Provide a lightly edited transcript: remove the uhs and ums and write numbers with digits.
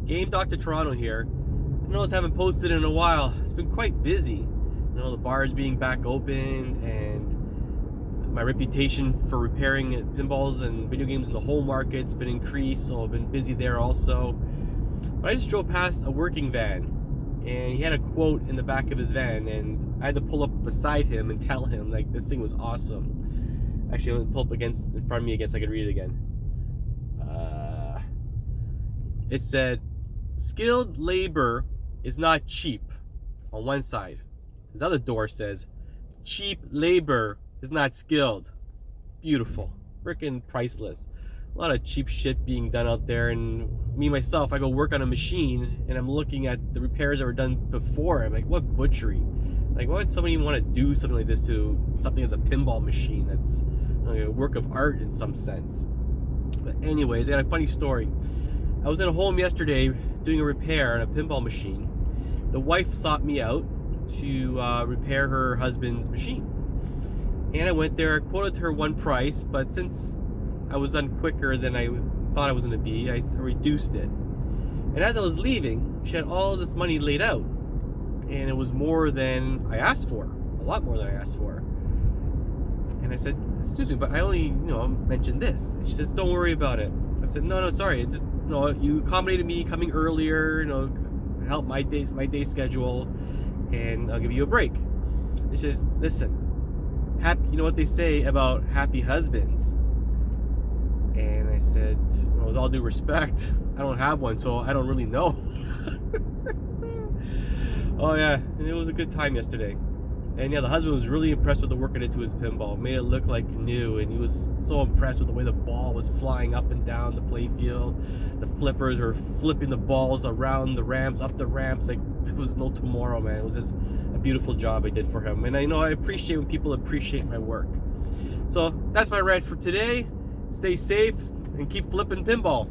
Gamedoctortoronto here. I noticed I haven't posted in a while. It's been quite busy. You know, the bars being back open and my reputation for repairing pinballs and video games in the home market's been increased, so I've been busy there also. But I just drove past a working van and he had a quote in the back of his van, and I had to pull up beside him and tell him like this thing was awesome. Actually, I'm gonna pull up in front of me again so I can read it again. It said, skilled labor is not cheap on one side. His other door says, cheap labor is not skilled. Beautiful. Freaking priceless. A lot of cheap shit being done out there, and me myself, I go work on a machine and I'm looking at the repairs that were done before. I'm like, what butchery? Like, why would somebody even want to do something like this to something that's a pinball machine? That's a work of art in some sense. But anyways, I got a funny story. I was at a home yesterday doing a repair on a pinball machine. The wife sought me out to repair her husband's machine. And I went there, I quoted her one price, but since I was done quicker than I thought I was going to be, I reduced it. And as I was leaving, she had all this money laid out. And it was more than I asked for, a lot more than I asked for. And I said, excuse me, but I only, mentioned this. And she says, don't worry about it. I said, no, sorry, just, you accommodated me coming earlier, help my day schedule, and I'll give you a break. And she says, listen, you know what they say about happy husbands? And I said, with all due respect, I don't have one, so I don't really know. Oh yeah, and it was a good time yesterday. And yeah, the husband was really impressed with the work I did to his pinball. Made it look like new, and he was so impressed with the way the ball was flying up and down the playfield. The flippers were flipping the balls around the ramps, up the ramps, like it was no tomorrow, man. It was just a beautiful job I did for him. And I appreciate when people appreciate my work. So that's my rant for today. Stay safe and keep flipping pinball.